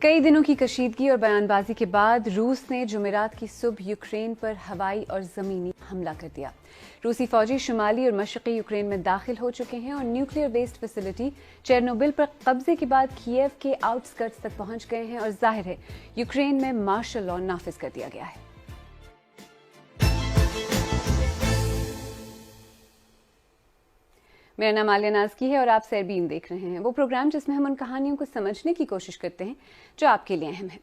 कई दिनों की कशीदगी और बयानबाजी के बाद रूस ने जुमेरात की सुबह यूक्रेन पर हवाई और जमीनी हमला कर दिया। रूसी फौजी शुमाली और मशरकी यूक्रेन में दाखिल हो चुके हैं और न्यूक्लियर वेस्ट फैसिलिटी चेरनोबिल पर कब्जे के बाद कीव के आउटस्कर्ट्स तक पहुंच गए हैं और जाहिर है यूक्रेन में मार्शल लॉ नाफिज कर दिया गया है। मेरा नाम आलिया नाज़की है और आप सरबीन देख रहे हैं, वो प्रोग्राम जिसमें हम उन कहानियों को समझने की कोशिश करते हैं जो आपके लिए अहम है।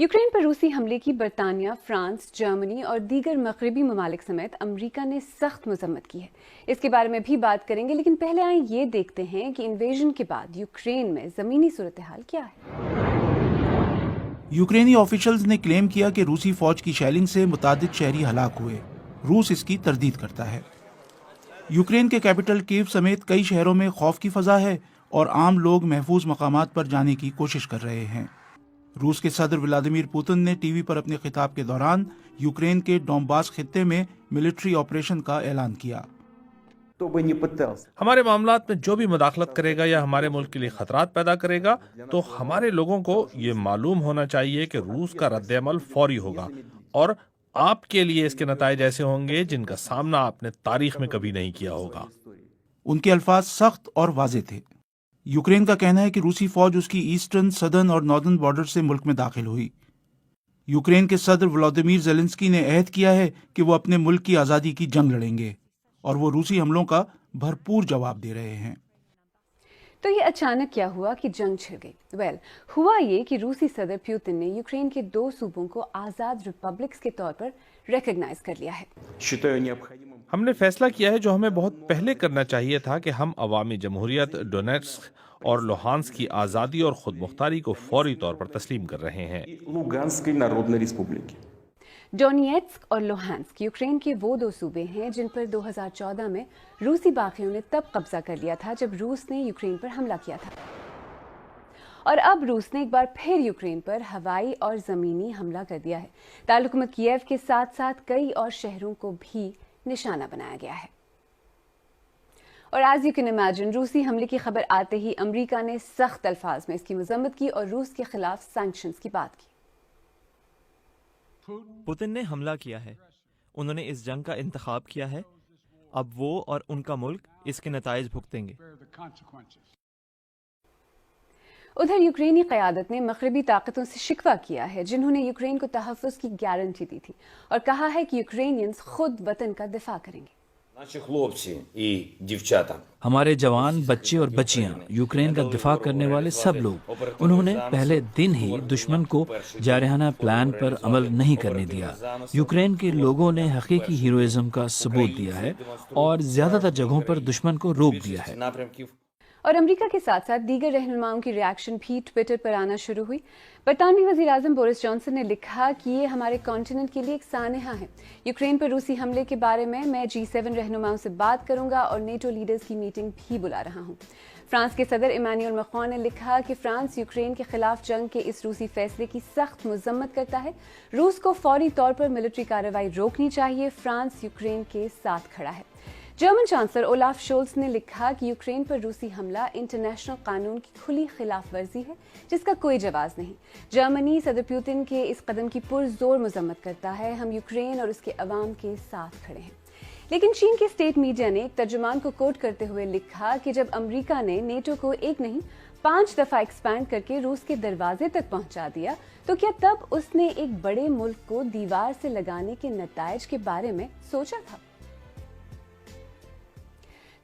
यूक्रेन पर रूसी हमले की बरतानिया, फ्रांस, जर्मनी और दीगर मगरबी ममालिक समेत अमरीका ने सख्त मजम्मत की है। इसके बारे में भी बात करेंगे, लेकिन पहले आए ये देखते हैं कि इन्वेजन के बाद यूक्रेन में जमीनी सूरत हाल क्या है। यूक्रेनी ऑफिशियल्स ने क्लेम किया कि रूसी फौज की शेलिंग से मुतादिद शहरी हलाक हुए। रूस इसकी तरदीद करता है। यूक्रेन के कैपिटल कीव समेत कई शहरों में खौफ की फजा है और आम लोग महफूज मकामात पर जाने की कोशिश कर रहे हैं। रूस के सदर व्लादिमीर पुतिन ने टीवी पर अपने खिताब के दौरान यूक्रेन के डोंबास खित्ते में मिलिट्री ऑपरेशन का ऐलान किया। हमारे मामलात में जो भी मुदाखलत करेगा या हमारे मुल्क के लिए खतरात पैदा करेगा, तो हमारे लोगों को ये मालूम होना चाहिए कि रूस का रद्द-ए-अमल फौरी होगा और आपके लिए इसके नताइज ऐसे होंगे जिनका सामना आपने तारीख में कभी नहीं किया होगा। उनके अल्फाज सख्त और वाज़े थे। यूक्रेन का कहना है कि रूसी फौज उसकी ईस्टर्न, सदर्न और नॉर्दर्न बॉर्डर से मुल्क में दाखिल हुई। यूक्रेन के सदर व्लादिमीर ज़ेलेंस्की ने अहद किया है कि वो अपने मुल्क की आज़ादी की जंग लड़ेंगे और वो रूसी हमलों का भरपूर जवाब दे रहे हैं। तो ये अचानक क्या हुआ कि जंग छिड़ गई? हुआ ये कि रूसी सदर पुतिन ने यूक्रेन के 2 सूबों को आज़ाद रिपब्लिक्स के तौर पर रिकॉग्नाइज कर लिया है। हमने फैसला किया है जो हमें बहुत पहले करना चाहिए था कि हम अवामी जमहूरियत डोनेट्स्क और लुहांस्क की आज़ादी और खुद मुख्तारी को फौरी तौर पर तस्लीम कर रहे हैं। डोनेट्स्क और लुहांस्क यूक्रेन के वो 2 सूबे हैं जिन पर 2014 में रूसी बागियों ने तब कब्जा कर लिया था जब रूस ने यूक्रेन पर हमला किया था, और अब रूस ने एक बार फिर यूक्रेन पर हवाई और जमीनी हमला कर दिया है। दारुलहुकूमत कीव के साथ साथ कई और शहरों को भी निशाना बनाया गया है। और एज यू कैन इमेजिन, रूसी हमले की खबर आते ही अमेरिका ने सख्त अल्फाज में इसकी मजम्मत की और रूस के खिलाफ सैंक्शंस की बात की। पुतिन ने हमला किया है, उन्होंने इस जंग का इंतखाब किया है, अब वो और उनका मुल्क इसके नताइज भुगतेंगे। उधर यूक्रेनी क़यादत ने मग़रबी ताकतों से शिकवा किया है जिन्होंने यूक्रेन को तहफ़्फ़ुज़ की गारंटी दी थी और कहा है कि यूक्रेनियंस खुद वतन का दिफा करेंगे। हमारे जवान, बच्चे और बच्चियां, यूक्रेन का दिफा करने वाले सब लोग, उन्होंने पहले दिन ही दुश्मन को जारहाना प्लान पर अमल नहीं करने दिया। यूक्रेन के लोगों ने हकीकी हीरोइज्म का सबूत दिया है और ज्यादातर जगहों पर दुश्मन को रोक दिया है। और अमेरिका के साथ साथ दीगर रहनुमाओं की रिएक्शन भी ट्विटर पर आना शुरू हुई। बरतानवी वज़ीर आज़म बोरिस जॉनसन ने लिखा कि ये हमारे कॉन्टिनेंट के लिए एक सानहा है। यूक्रेन पर रूसी हमले के बारे में मैं G7 रहनुमाओं से बात करूंगा और नेटो लीडर्स की मीटिंग भी बुला रहा हूं। फ्रांस के सदर इमानुएल मैक्रोन ने लिखा कि फ्रांस यूक्रेन के खिलाफ जंग के इस रूसी फैसले की सख्त मजम्मत करता है। रूस को फौरी तौर पर मिलिट्री कार्रवाई रोकनी चाहिए। फ्रांस यूक्रेन के साथ खड़ा है। जर्मन चांसलर ओलाफ शोल्स ने लिखा कि यूक्रेन पर रूसी हमला इंटरनेशनल कानून की खुली खिलाफ वर्जी है जिसका कोई जवाब नहीं। जर्मनी सदर पुतिन के इस कदम की पुरजोर मजम्मत करता है। हम यूक्रेन और उसके अवाम के साथ खड़े हैं। लेकिन चीन के स्टेट मीडिया ने एक तर्जुमान को कोट करते हुए लिखा कि जब अमेरिका ने नेटो को एक नहीं 5 दफा एक्सपैंड करके रूस के दरवाजे तक पहुंचा दिया, तो क्या तब उसने एक बड़े मुल्क को दीवार से लगाने के नताइज के बारे में सोचा था?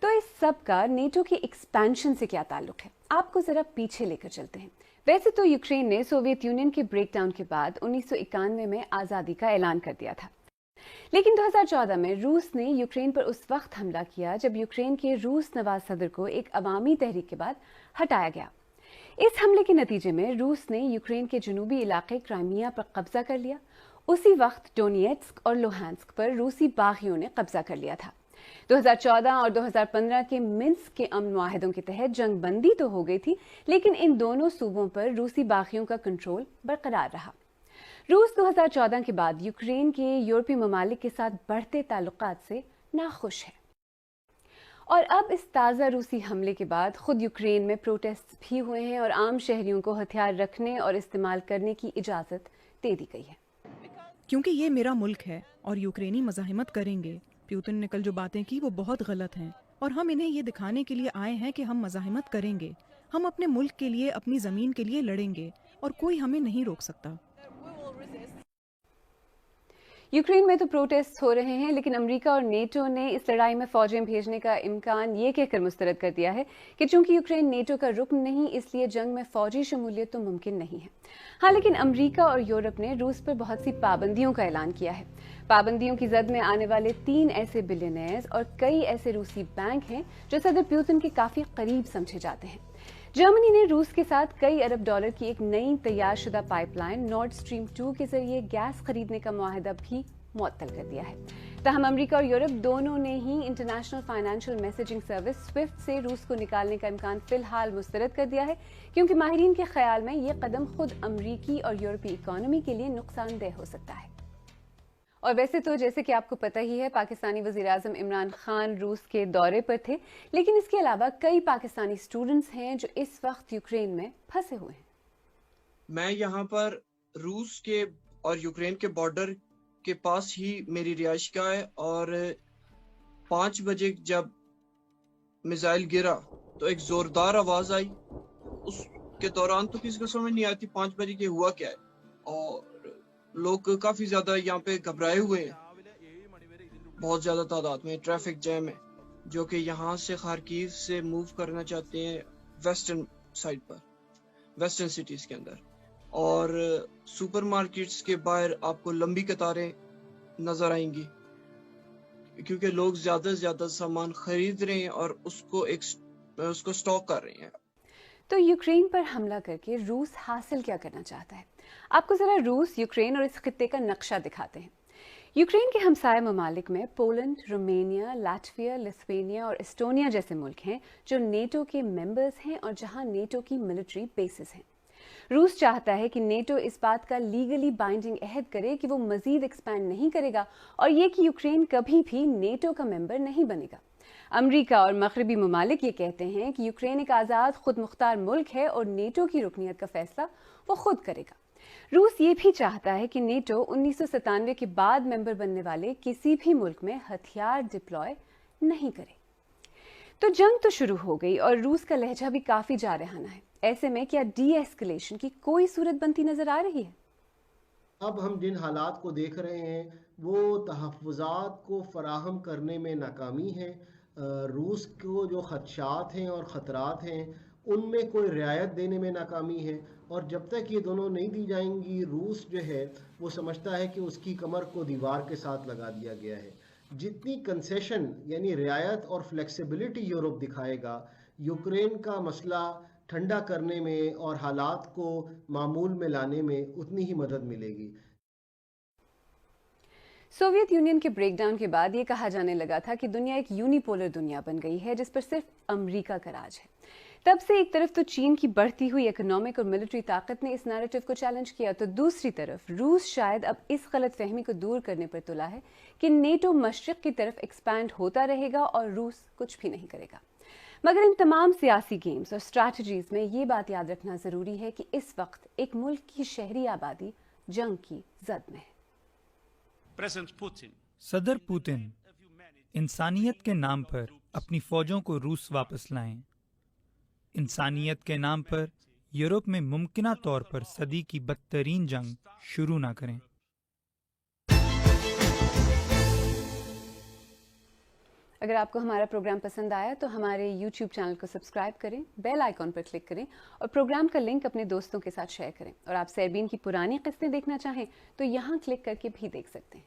तो इस सब का नेटो के एक्सपेंशन से क्या ताल्लुक है? आपको जरा पीछे लेकर चलते हैं। वैसे तो यूक्रेन ने सोवियत यूनियन के ब्रेकडाउन के बाद 1991 में आज़ादी का ऐलान कर दिया था, लेकिन 2014 में रूस ने यूक्रेन पर उस वक्त हमला किया जब यूक्रेन के रूस नवाज सदर को एक अवामी तहरीक के बाद हटाया गया। इस हमले के नतीजे में रूस ने यूक्रेन के जनूबी इलाके क्राइमिया पर कब्जा कर लिया। उसी वक्त डोनेट्स्क और लुहांस्क पर रूसी बागियों ने कब्जा कर लिया था। 2014 और 2015 के मिन्स्क के अमन मुआहदों के तहत जंग बंदी तो हो गई थी, लेकिन इन दोनों सूबों पर रूसी बागियों का कंट्रोल बरकरार रहा। रूस 2014 के बाद यूक्रेन के यूरोपीय ममालिक के साथ बढ़ते ताल्लुकात से नाखुश है اور اب اس تازہ روسی حملے کے بعد خود یوکرین میں پروٹیسٹ بھی ہوئے ہیں اور عام شہریوں کو ہتھیار رکھنے اور استعمال کرنے کی اجازت دے دی گئی ہے. کیونکہ یہ میرا ملک ہے اور یوکرینی مزاحمت کریں گے. پیوتن نے کل جو باتیں کی وہ بہت غلط ہیں اور ہم انہیں یہ دکھانے کے لیے آئے ہیں کہ ہم مزاحمت کریں گے. ہم اپنے ملک کے لیے، اپنی زمین کے لیے لڑیں گے اور کوئی ہمیں نہیں روک سکتا. یوکرین میں تو پروٹیسٹ ہو رہے ہیں، لیکن امریکہ اور نیٹو نے اس لڑائی میں فوجیں بھیجنے کا امکان یہ کہہ کر مسترد کر دیا ہے کہ چونکہ یوکرین نیٹو کا رکن نہیں، اس لیے جنگ میں فوجی شمولیت تو ممکن نہیں ہے. ہاں، لیکن امریکہ اور یورپ نے روس پر بہت سی پابندیوں کا اعلان کیا ہے. پابندیوں کی زد میں آنے والے 3 ایسے بلینئرز اور کئی ایسے روسی بینک ہیں جو صدر پیوتن کے کافی قریب سمجھے جاتے ہیں. جرمنی نے روس کے ساتھ کئی ارب ڈالر کی ایک نئی تیار شدہ پائپ لائن نارڈ اسٹریم 2 کے ذریعے گیس خریدنے کا معاہدہ بھی معطل کر دیا ہے. تاہم امریکہ اور یورپ دونوں نے ہی international financial messaging service SWIFT سے روس کو نکالنے کا امکان فی الحال مسترد کر دیا ہے، کیونکہ ماہرین کے خیال میں یہ قدم خود امریکی اور یورپی اکانومی کے لیے نقصان دہ ہو سکتا ہے. اور ویسے تو جیسے کہ آپ کو پتہ ہی ہے، پاکستانی وزیراعظم عمران خان روس کے دورے پر تھے، لیکن اس کے علاوہ کئی پاکستانی اسٹوڈنٹس ہیں جو اس وقت یوکرین میں پھنسے ہوئے ہیں. میں یہاں پر روس کے اور یوکرین کے بارڈر کے پاس ہی میری رہائش گاہ ہے، اور 5 بجے جب میزائل گرا تو ایک زوردار آواز آئی. اس کے دوران تو کسی کو سمجھ نہیں آتی 5 بجے کے ہوا کیا ہے، اور لوگ کافی زیادہ یہاں پہ گھبرائے ہوئے ہیں. بہت زیادہ تعداد میں ٹریفک جیم ہے، جو کہ یہاں سے خارکیو سے موو کرنا چاہتے ہیں ویسٹرن سائڈ پر، ویسٹرن سٹیز کے اندر. اور سپر مارکیٹس کے باہر آپ کو لمبی قطاریں نظر آئیں گی، کیونکہ لوگ زیادہ سے زیادہ سامان خرید رہے ہیں اور اس کو سٹاک کر رہے ہیں. تو یوکرین پر حملہ کر کے روس حاصل کیا کرنا چاہتا ہے؟ آپ کو ذرا روس، یوکرین اور اس خطے کا نقشہ دکھاتے ہیں. یوکرین کے ہمسائے ممالک میں پولینڈ، رومینیا، لیٹویا، لتھوینیا اور اسٹونیا جیسے ملک ہیں جو نیٹو کے ممبرز ہیں اور جہاں نیٹو کی ملٹری بیسز ہیں. روس چاہتا ہے کہ نیٹو اس بات کا لیگلی بائنڈنگ عہد کرے کہ وہ مزید ایکسپینڈ نہیں کرے گا، اور یہ کہ یوکرین کبھی بھی نیٹو کا ممبر نہیں بنے گا. امریکہ اور مغربی ممالک یہ کہتے ہیں کہ یوکرین ایک آزاد خود مختار ملک ہے اور نیٹو کی رکنیت کا فیصلہ وہ خود کرے گا. روس یہ بھی چاہتا ہے کہ نیٹو 1997 کے بعد ممبر بننے والے کسی بھی ملک میں ہتھیار ڈپلوائے نہیں کرے. تو جنگ تو شروع ہو گئی اور روس کا لہجہ بھی کافی جارحانہ ہے. ایسے میں کیا ڈی ایسکلیشن کی کوئی صورت بنتی نظر آ رہی ہے؟ اب ہم جن حالات کو دیکھ رہے ہیں وہ تحفظات کو فراہم کرنے میں ناکامی ہے. روس کو جو خدشات ہیں اور خطرات ہیں ان میں کوئی رعایت دینے میں ناکامی ہے، اور جب تک یہ دونوں نہیں دی جائیں گی روس جو ہے وہ سمجھتا ہے کہ اس کی کمر کو دیوار کے ساتھ لگا دیا گیا ہے. جتنی کنسیشن یعنی رعایت اور فلیکسیبلٹی یورپ دکھائے گا، یوکرین کا مسئلہ ٹھنڈا کرنے میں اور حالات کو معمول میں لانے میں اتنی ہی مدد ملے گی. سوویت یونین کے بریک ڈاؤن کے بعد یہ کہا جانے لگا تھا کہ دنیا ایک یونیپولر دنیا بن گئی ہے جس پر صرف امریکہ کا راج ہے. تب سے ایک طرف تو چین کی بڑھتی ہوئی اکنامک اور ملٹری طاقت نے اس نیریٹو کو چیلنج کیا، تو دوسری طرف روس شاید اب اس غلط فہمی کو دور کرنے پر تلا ہے کہ نیٹو مشرق کی طرف ایکسپینڈ ہوتا رہے گا اور روس کچھ بھی نہیں کرے گا. مگر ان تمام سیاسی گیمز اور اسٹریٹجیز میں یہ بات یاد رکھنا ضروری ہے کہ اس وقت ایک ملک کی شہری آبادی جنگ کی زد میں ہے. صدر پوتن انسانیت کے نام پر اپنی فوجوں کو روس واپس لائیں. انسانیت کے نام پر یورپ میں ممکنہ طور پر صدی کی بدترین جنگ شروع نہ کریں. اگر آپ کو ہمارا پروگرام پسند آیا تو ہمارے یوٹیوب چینل کو سبسکرائب کریں، بیل آئیکن پر کلک کریں اور پروگرام کا لنک اپنے دوستوں کے ساتھ شیئر کریں. اور آپ سیربین کی پرانی قسطیں دیکھنا چاہیں تو یہاں کلک کر کے بھی دیکھ سکتے ہیں.